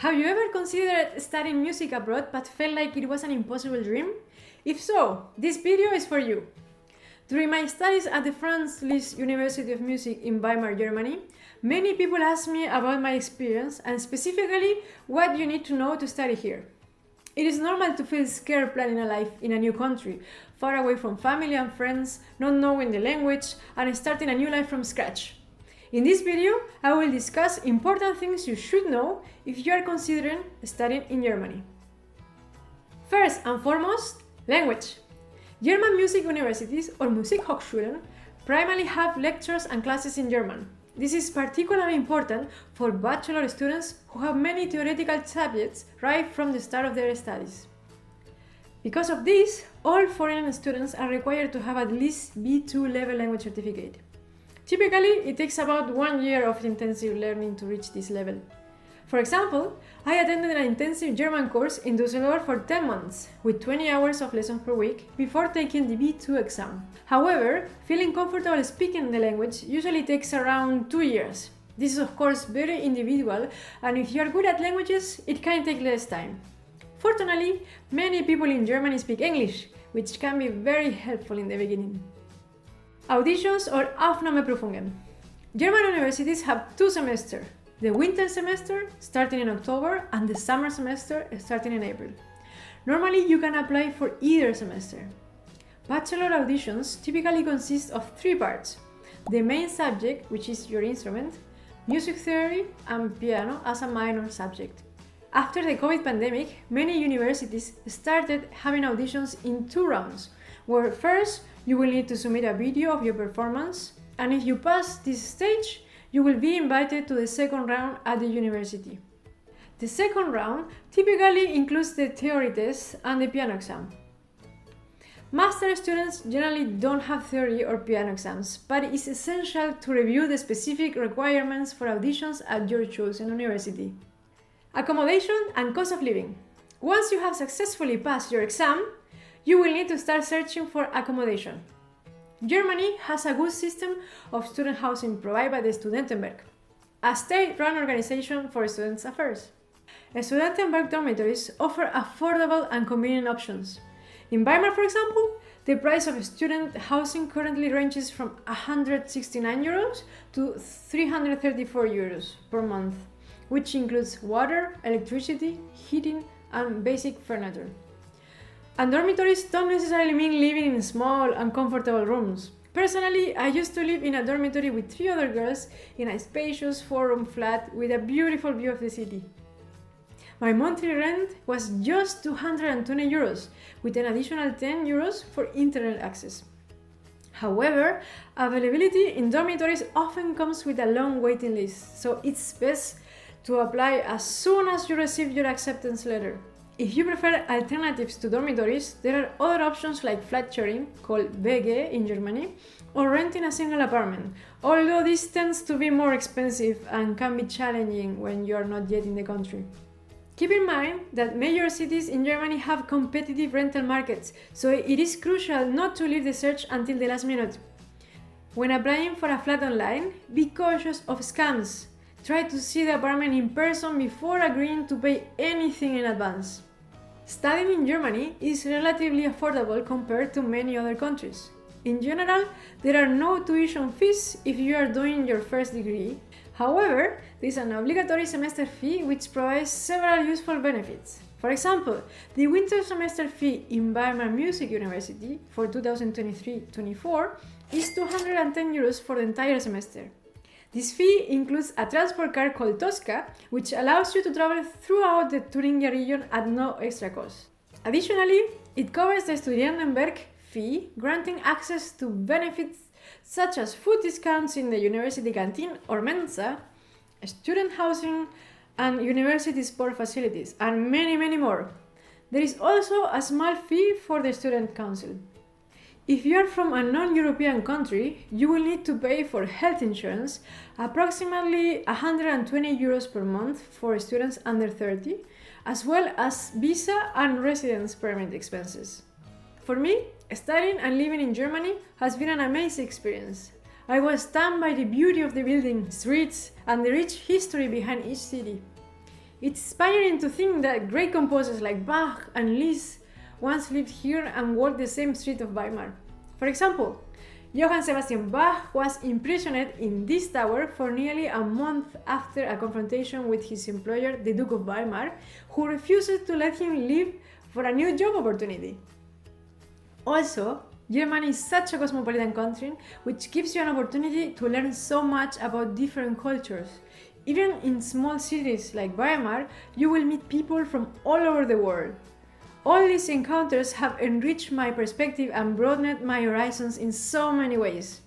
Have you ever considered studying music abroad but felt like it was an impossible dream? If so, this video is for you. During my studies at the Franz Liszt University of Music in Weimar, Germany, many people asked me about my experience and specifically what you need to know to study here. It is normal to feel scared planning a life in a new country, far away from family and friends, not knowing the language, and starting a new life from scratch. In this video, I will discuss important things you should know if you are considering studying in Germany. First and foremost, language. German music universities, or Musikhochschulen, primarily have lectures and classes in German. This is particularly important for bachelor students who have many theoretical subjects right from the start of their studies. Because of this, all foreign students are required to have at least B2 level language certificate. Typically, it takes about 1 year of intensive learning to reach this level. For example, I attended an intensive German course in Düsseldorf for 10 months, with 20 hours of lessons per week, before taking the B2 exam. However, feeling comfortable speaking the language usually takes around 2 years. This is of course very individual, and if you are good at languages, it can take less time. Fortunately, many people in Germany speak English, which can be very helpful in the beginning. Auditions or Aufnahmeprüfungen. German universities have 2 semesters. The winter semester, starting in October, and the summer semester, starting in April. Normally, you can apply for either semester. Bachelor auditions typically consist of 3 parts: the main subject, which is your instrument, music theory, and piano as a minor subject. After the COVID pandemic, many universities started having auditions in 2 rounds, where first you will need to submit a video of your performance, and if you pass this stage, you will be invited to the second round at the university. The second round typically includes the theory test and the piano exam. Master students generally don't have theory or piano exams, but it is essential to review the specific requirements for auditions at your chosen university. Accommodation and cost of living. Once you have successfully passed your exam, you will need to start searching for accommodation. Germany has a good system of student housing provided by the Studentenwerk, a state-run organization for students' affairs. Studentenwerk dormitories offer affordable and convenient options. In Weimar, for example, the price of student housing currently ranges from 169 euros to 334 euros per month, which includes water, electricity, heating, and basic furniture. And dormitories don't necessarily mean living in small and comfortable rooms. Personally, I used to live in a dormitory with 3 other girls in a spacious 4-room flat with a beautiful view of the city. My monthly rent was just 220 euros, with an additional 10 euros for internet access. However, availability in dormitories often comes with a long waiting list, so it's best to apply as soon as you receive your acceptance letter. If you prefer alternatives to dormitories, there are other options like flat sharing, called WG in Germany, or renting a single apartment, although this tends to be more expensive and can be challenging when you are not yet in the country. Keep in mind that major cities in Germany have competitive rental markets, so it is crucial not to leave the search until the last minute. When applying for a flat online, be cautious of scams. Try to see the apartment in person before agreeing to pay anything in advance. Studying in Germany is relatively affordable compared to many other countries. In general, there are no tuition fees if you are doing your first degree. However, there is an obligatory semester fee which provides several useful benefits. For example, the winter semester fee in Weimar Music University for 2023-24 is 210 euros for the entire semester. This fee includes a transport card called Tosca, which allows you to travel throughout the Thuringia region at no extra cost. Additionally, it covers the Studentenwerk fee, granting access to benefits such as food discounts in the university canteen or Mensa, student housing, and university sport facilities, and many more. There is also a small fee for the student council. If you are from a non-European country, you will need to pay for health insurance, approximately 120 euros per month for students under 30, as well as visa and residence permit expenses. For me, studying and living in Germany has been an amazing experience. I was stunned by the beauty of the buildings, streets, and the rich history behind each city. It's inspiring to think that great composers like Bach and Liszt once lived here and walked the same street of Weimar. For example, Johann Sebastian Bach was imprisoned in this tower for nearly a month after a confrontation with his employer, the Duke of Weimar, who refused to let him leave for a new job opportunity. Also, Germany is such a cosmopolitan country, which gives you an opportunity to learn so much about different cultures. Even in small cities like Weimar, you will meet people from all over the world. All these encounters have enriched my perspective and broadened my horizons in so many ways.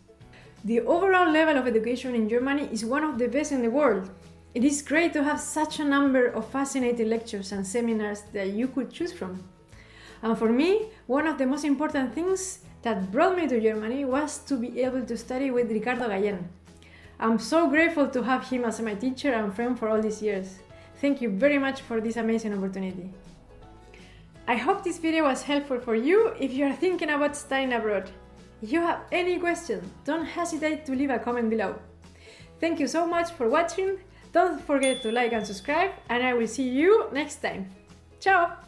The overall level of education in Germany is one of the best in the world. It is great to have such a number of fascinating lectures and seminars that you could choose from. And for me, one of the most important things that brought me to Germany was to be able to study with Ricardo Gallen. I'm so grateful to have him as my teacher and friend for all these years. Thank you very much for this amazing opportunity. I hope this video was helpful for you if you are thinking about studying abroad. If you have any questions, don't hesitate to leave a comment below. Thank you so much for watching. Don't forget to like and subscribe, and I will see you next time. Ciao!